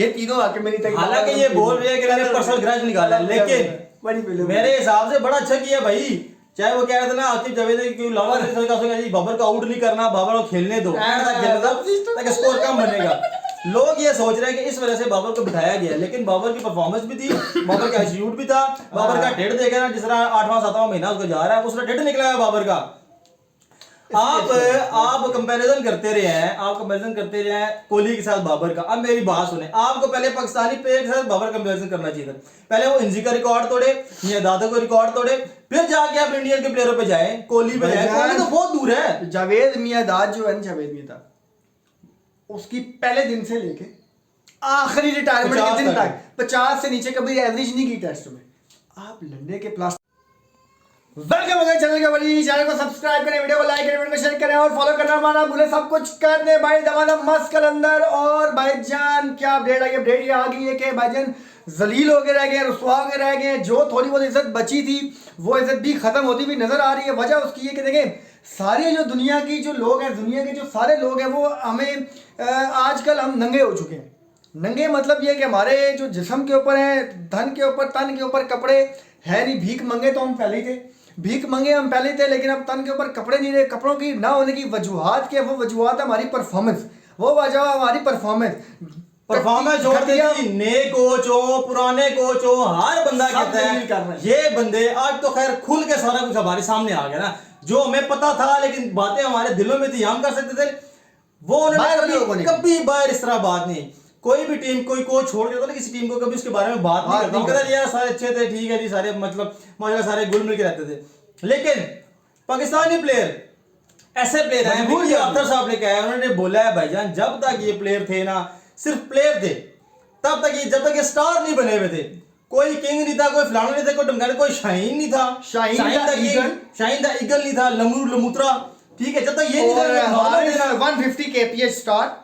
ये तीनों आके मेरी तक, हालांकि ये बोल रहे हैं कि मैंने पर्सनल ग्रज निकाला है, लेकिन मेरे हिसाब से बड़ा अच्छा किया भाई। चाहे वो कह रहे थे ना आतिफ जावेद क्यों बाबर को आउट नहीं करना, बाबर को खेलने दो, ताकि स्कोर कम बनेगा। लोग ये सोच रहे हैं कि इस वजह से बाबर को बिठाया गया, लेकिन बाबर की परफॉर्मेंस भी थी, बाबर का एटीट्यूड भी था, बाबर का डेढ़ देगा ना, जिस तरह 8वां 7वां महीना उसको जा रहा है, उसका डेढ़ निकला है बाबर का। आप कंपैरिजन करते रहे हैं, कोहली के साथ बाबर का। अब मेरी बात सुने, आपको पहले पाकिस्तानी प्लेयर के साथ बाबर कंपैरिजन करना चाहिए था। पहले वो इंजी का रिकॉर्ड तोड़े, मियादाद को रिकॉर्ड तोड़े, फिर जाके आप इंडियन के प्लेयरों पे जाए, कोहली पे जाए। कोहली तो बहुत दूर है। जावेद मियादाद जो है ना, जावेद मियादाद उसकी पहले दिन से लेके आखिरी रिटायरमेंट के दिन तक 50 से नीचे कभी एवरेज नहीं की टेस्ट में। आप लंडे के प्लास वेलकम हो गए चैनल के बड़ी, चैनल को सब्सक्राइब करें, वीडियो को लाइक करें, वीडियो को शेयर करें और फॉलो करना माना भूले, सब कुछ कर दे भाई। दमादम मस्त कलंदर और भाईजान क्या अपडेट आई? अपडेट ये आ गई है कि भाईजान जलील हो गए रह गए, रुसवा हो गए रह गए। जो थोड़ी बहुत इज्जत बची थी वो इज्जत भी खत्म होती हुई नजर आ रही है। वजह उसकी है कि देखें, सारे जो दुनिया की जो लोग हैं, दुनिया के जो सारे लोग हैं, वो हमें आजकल हम नंगे हो चुके हैं। नंगे मतलब ये कि हमारे जो जिस्म के ऊपर है, धन के ऊपर, तन के ऊपर कपड़े है नहीं। भीख मंगे तो हम पहले ही थे, भीख मंगे हम पहले थे, लेकिन अब तन के ऊपर कपड़े नहीं रहे। कपड़ों की ना होने की वजूहात के, वो वजूहात हमारी परफॉर्मेंस, वो वजह हमारी परफॉर्मेंस छोड़ देती। नए कोच हो, पुराने कोच हो, हर बंदा कहता है ये बंदे। आज तो खैर खुल के सारा कुछ हमारे सामने आ गया ना, जो हमें पता था लेकिन बातें हमारे दिलों में थी, हम कर सकते थे, वो उन्होंने कभी बाहर इस तरह बात नहीं। कोई भी टीम, कोई कोच छोड़ देता ना किसी टीम को, कभी उसके बारे में बात नहीं करता। यार सारे अच्छे थे, ठीक है जी, सारे मतलब मौजूदा सारे गुल मिल के रहते थे। लेकिन पाकिस्तानी प्लेयर ऐसे प्लेयर हैं, अख्तर साहब ने कहा है, उन्होंने बोला है भाईजान जब तक ये प्लेयर थे ना, सिर्फ प्लेयर थे, तब तक ये, जब तक ये स्टार नहीं बने हुए थे, कोई किंग नहीं था, कोई फलाना नहीं था, कोई डमकाने, कोई शाहीन नहीं था, शाहीन था ईगल नहीं था, लमूत्रा, ठीक है, जब तक ये नहीं था। 150 kph star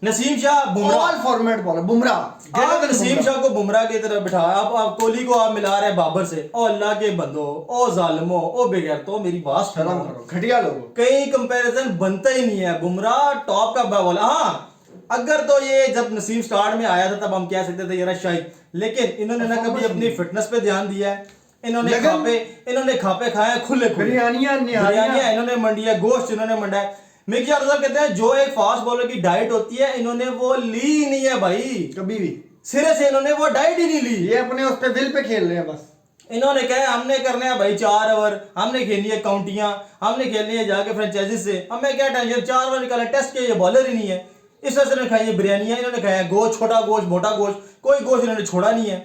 Naseem Shah, Bumrah, format bowler Bumrah. आप नसीम शाह को बुमराह की तरह बिठा, आप कोहली को आप मिला रहे हैं बाबर से। ओ अल्लाह के बंदो, ओ जालिमो, ओ बेगैरतो, मेरी बात शर्म करो, घटिया लोगों। कहीं कंपैरिजन बनता ही नहीं है। बुमराह टॉप का बॉलर। हाँ, अगर तो ये जब नसीम स्टार्ट में आया था तब हम कह सकते थे यार शायद, लेकिन इन्होंने ना कभी अपनी फिटनेस पे ध्यान दिया है। इन्होंने खापे खाए खुले बिरयानियां, इन्होंने मंडिया, गोश्त इन्होंने मंडा है। मिकी यादव कहते हैं जो एक फास्ट बॉलर की डाइट होती है, इन्होंने वो ली नहीं है भाई, कभी भी सिरे से इन्होंने वो डाइट ही नहीं ली। ये अपने उस पे विल पे खेल रहे हैं बस। इन्होंने कहा हमने करने हैं भाई 4 ओवर, हमने खेलनी है काउंटियां, हमने खेलनी है जाके फ्रेंचाइजी से, हमें क्या टेंशन, 4 ओवर निकाले, टेस्ट के ये बॉलर ही नहीं है। इस वजह से इन्होंने खाई है बिरयानियां, इन्होंने खाया गोश्त, छोटा गोश्त, मोटा गोश्त, कोई गोश्त इन्होंने छोड़ा नहीं है।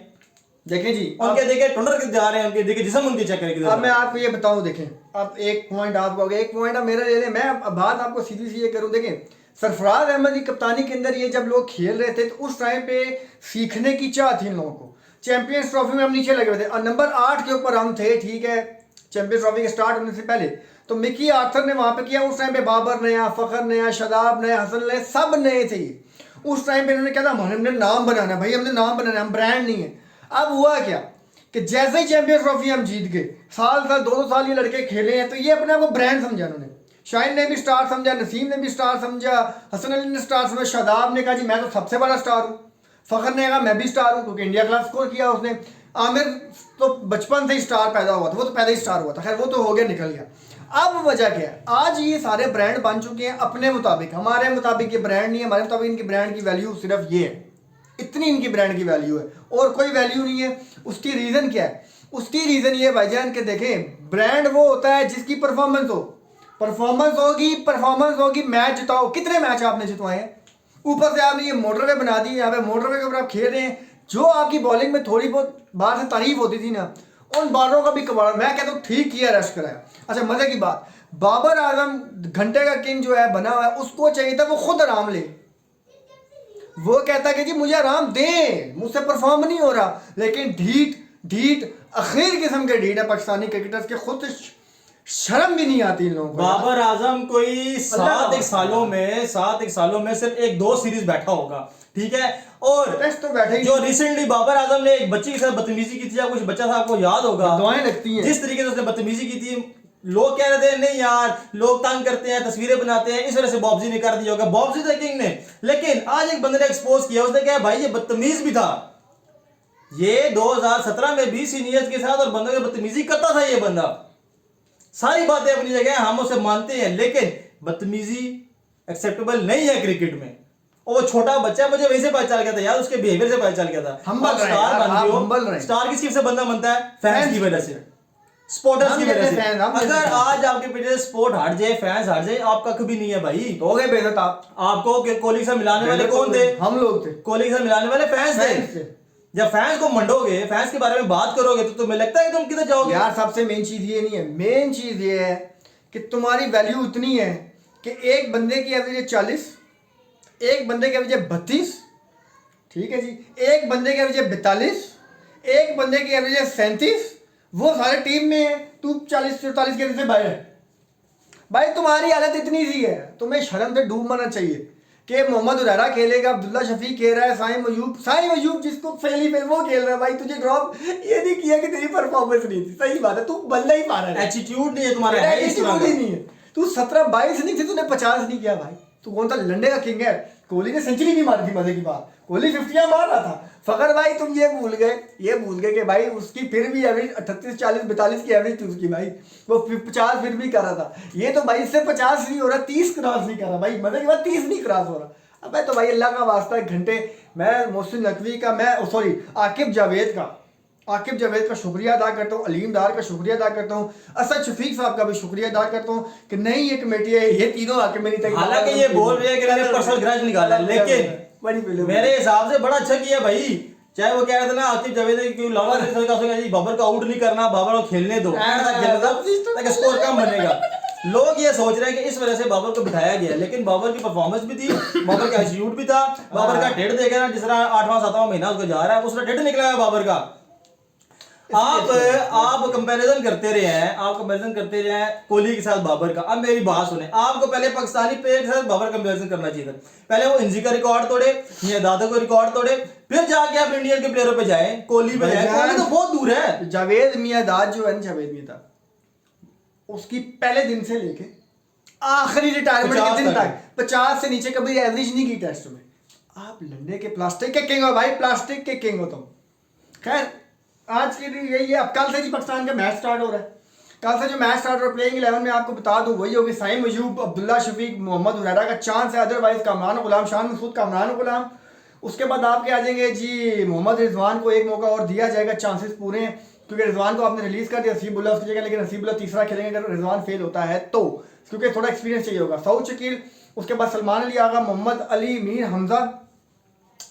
देखें जी, उनके देखे टुंडर के जा रहे हैं, उनके देखे जिस्म उनकी चेक करके। अब मैं आपको ये बताऊं, देखें अब एक पॉइंट आपको, एक पॉइंट अब मेरा ले लें, मैं अब बात आपको सीधी सी ये करूं। देखें, सरफराज अहमद की कप्तानी के अंदर ये जब लोग खेल रहे थे तो उस टाइम पे सीखने की चाह थी इन लोगों को। चैंपियंस ट्रॉफी में हम नीचे लगे हुए थे और नंबर 8 के ऊपर हम थे, ठीक है, चैंपियंस ट्रॉफी के स्टार्ट होने से पहले। तो मिकी आर्थर ने वहां पे किया, उस टाइम पे बाबर नया, फखर नया, शदाब नया, हसन नया, सब नए थे। उस टाइम पे इन्होंने कहा था हमने नाम बनाना भाई, हमने नाम बनाना, हम ब्रांड नहीं है। अब हुआ क्या कि जैसे ही चैंपियंस ट्रॉफी हम जीत गए, साल 2 साल ये लड़के खेले हैं, तो ये अपने आप को ब्रांड समझा। उन्होंने शाहिन ने भी स्टार समझा, नसीम ने भी स्टार समझा, हसन अली ने स्टार समझा, शादाब ने कहा जी मैं तो सबसे बड़ा स्टार हूँ, फखर ने कहा मैं भी स्टार हूँ क्योंकि इंडिया क्लास स्कोर किया उसने, आमिर तो बचपन से ही स्टार पैदा हुआ था, वो तो पहले ही स्टार हुआ था, खैर वो तो हो गया, निकल गया। अब वजह क्या है, आज ये सारे ब्रांड बन चुके हैं अपने मुताबिक, हमारे मुताबिक ये ब्रांड नहीं है, हमारे मुताबिक इनकी ब्रांड की वैल्यू सिर्फ ये है, इतनी इनकी ब्रांड की वैल्यू है और कोई वैल्यू नहीं है। उसकी रीज़न क्या है? उसकी रीज़न ये भाईजान के देखें, ब्रांड वो होता है जिसकी परफॉर्मेंस हो, परफॉर्मेंस होगी, मैच जिताओ। कितने मैच आपने जितवाए हैं? ऊपर से आपने ये मोटरवे बना दी, यहाँ पे मोटरवे के ऊपर आप खेल रहे हैं। जो आपकी बॉलिंग में थोड़ी बहुत बाहर से तारीफ होती थी ना, उन बॉलरों का भी कबाड़, मैं कहता हूँ ठीक किया, रेस्ट कराया। अच्छा मजे की बात, बाबर आजम घंटे का किंग जो है बना हुआ है, उसको चाहिए था वो खुद आराम ले। वो कहता कि जी मुझे आराम दे, मुझसे परफॉर्म नहीं हो रहा, लेकिन ढीठ अखीर किस्म के ढीठ है पाकिस्तानी क्रिकेटर्स के, खुद शर्म भी नहीं आती इन लोगों को। बाबर आजम कोई 7 सालों में सिर्फ 1-2 सीरीज बैठा होगा, ठीक है, और टेस्ट तो बैठे ही। जो रिसेंटली बाबर आजम ने एक बच्ची के साथ बदतमीजी की थी, या कुछ बच्चा था आपको याद होगा, दुआएं लगती हैं, जिस तरीके से उसने बदतमीजी की थी, लोग कह रहे थे नहीं यार लोग तंग करते हैं, तस्वीरें बनाते हैं, इस वजह से बॉब्जी ने कर दिया होगा। बॉब्जी था किंग ने, लेकिन आज एक बंदे ने एक्सपोज किया, उसने कहा भाई ये बदतमीज भी था, ये 2017 में भी सीनियर्स के साथ और बंदों की बदतमीजी करता था ये बंदा। सारी बातें अपनी जगह हम उसे मानते हैं, लेकिन बदतमीजी एक्सेप्टेबल नहीं है क्रिकेट में। और वो छोटा बच्चा, मुझे वैसे पता चल गया था यार, उसके बिहेवियर से पता चल गया था। स्टार किस चीज से बंदा बनता है? फैंस की वजह से, सपोर्टर्स की वजह से। अगर आज आपके पीछे सपोर्ट हट जाए, फैंस हट जाए, आपका कभी नहीं है भाई। हो गए बेइज्जत आप। आपको कोहली से मिलाने वाले कौन थे? हम लोग थे। कोहली से मिलाने वाले फैंस थे। जब फैंस को मंडोगे, फैंस के बारे में बात करोगे, तो तुम्हें लगता है कि तुम किधर जाओगे? यार सबसे मेन चीज ये नहीं है, मेन चीज ये है कि तुम्हारी वैल्यू इतनी है कि एक बंदे की एवरेज 40, एक बंदे की एवरेज 32, ठीक है जी, एक बंदे की एवरेज 42, एक बंदे की एवरेज 37, वो सारे टीम में है, तू 40-44 के एवरेज से बाहर है। भाई तुम्हारी हालत इतनी सी है, तुम्हें शर्म से डूब मरना चाहिए कि मोहम्मद उरैरा खेलेगा, अब्दुल्ला शफी खेल रहा है, साइम अयूब जिसको फेल वो खेल रहा है। भाई तुझे ड्रॉप ये नहीं किया कि तेरी परफॉर्मेंस नहीं थी, सही बात है, तू बल्ला ही मारा है, एटीट्यूड नहीं है तुम्हारा, एटीट्यूड ही नहीं है। तू 17-22 नहीं थी, तूने 50 नहीं किया भाई, तू कौन सा लंडे का किंग है? कोहली ने सेंचुरी भी मारी थी, मजे की बात, कोहली 50 मार रहा था। फकर भाई तुम ये भूल गए कि भाई उसकी फिर भी एवरेज 38-40-42 की एवरेज थी उसकी भाई, वो 50 फिर भी कर रहा था। ये तो भाई इससे 50 नहीं हो रहा, 30 क्रॉस नहीं कर रहा भाई, मजे की बात 30 नहीं क्रॉस हो रहा। अब तो भाई अल्लाह का वास्ता एक घंटे मैं मोहसिन नकवी का, मैं सॉरी आकिब जावेद का शुक्रिया अदा करता हूँ, अलीम डार का शुक्रिया अदा करता हूँ, असद शफीक साहब का भी शुक्रिया अदा करता हूँ कि नहीं ये कमेटी है, ये तीनों आके मेरी तक। हालांकि ये बोल रहे हैं कि मैंने पर्सनल ग्रज निकाला, लेकिन मेरे हिसाब से बड़ा अच्छा किया भाई। चाहे वो कह रहे थे ना आकिब जावेद क्यों बाबर को आउट नहीं करना, बाबर को खेलने दो ताकि स्कोर कम बनेगा। लोग ये सोच रहे हैं कि इस वजह से बाबर को बिठाया गया, लेकिन बाबर की परफॉर्मेंस भी थी, बाबर का एटीट्यूड भी था, बाबर का डेढ़ देखे ना, जिस तरह 8वां-7वां महीना उसको जा रहा है, उसका डेढ़ निकला है बाबर का। आप कंपैरिजन करते रहे हैं, कोहली के साथ बाबर का। अब मेरी बात सुने, आपको पहले पाकिस्तानी प्लेयर के साथ बाबर कंपैरिजन करना चाहिए था। पहले वो इंजी का रिकॉर्ड तोड़े, मियादाद को रिकॉर्ड तोड़े, फिर जाके आप इंडियन के प्लेयरों पे जाए, कोहली पे जाए। कोहली तो बहुत दूर है। जावेद मियादाद जो है ना, जावेद मियादाद उसकी पहले दिन से लेके आखिरी रिटायरमेंट के दिन तक 50 से नीचे कभी एवरेज नहीं की टेस्ट में। आप लंडे के प्लास्टिक के किंग हो भाई, प्लास्टिक के किंग हो तुम। खैर आज के लिए यही है। अब कल से जी पाकिस्तान का मैच स्टार्ट हो रहा है, कल से जो मैच स्टार्ट हो रहा है प्लेइंग 11 में आपको बता दूं वही होगी साइम अयूब, अब्दुल्ला शफीक, मोहम्मद उरैरा का चांस है, अदरवाइज कामरान गुलाम, शान मसूद, कामरान गुलाम। उसके बाद आपके आ जाएंगे जी मोहम्मद रिजवान को एक मौका और दिया जाएगा, चांसेस पूरे हैं क्योंकि रिजवान को आपने रिलीज कर दिया हसीबुल्लाह उसकी जगह, लेकिन हसीबुल्लाह तीसरा खेलेंगे अगर रिजवान फेल होता है तो, क्योंकि थोड़ा एक्सपीरियंस चाहिए होगा। सऊद शकील, उसके बाद सलमान अली आगा, मोहम्मद अली, मीर हमजा,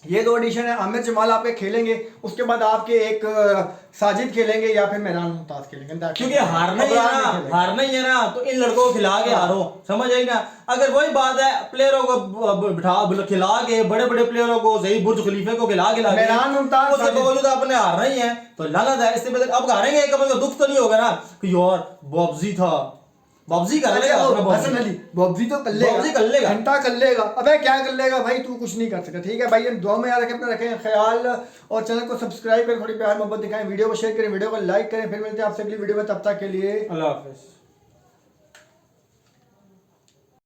ये 2 एडिशन है। आमिर जमाल आपके खेलेंगे, उसके बाद आपके एक साजिद खेलेंगे या फिर मेहरान मुमताज खेलेंगे, क्योंकि हारना ही है ना, तो इन लड़कों को खिला के हारो, समझ आई ना। अगर वही बात है प्लेयरों को बिठा खिला के, बड़े बड़े प्लेयरों को सही बुर्ज खलीफे को खिला के मेहरान मुमताज उसके बावजूद आपने हारना ही है तो लानत है। इससे बेहतर अब हारेंगे, कभी दुख तो नहीं होगा ना कि यार बॉब्जी था, बॉब्जी कर लेगा, हसन अली बॉब्जी तो कर लेगा, घंटा कर लेगा। अबे क्या कर लेगा भाई, तू कुछ नहीं कर सकता। ठीक है भाई, दुआ में याद रखें, अपना रखें ख्याल और चैनल को सब्सक्राइब करें, थोड़ी प्यार मोहब्बत दिखाएं, वीडियो को शेयर करें, वीडियो को लाइक करें। फिर मिलते हैं आपसे अगली वीडियो में, तब तक के लिए अल्लाह हाफिज़।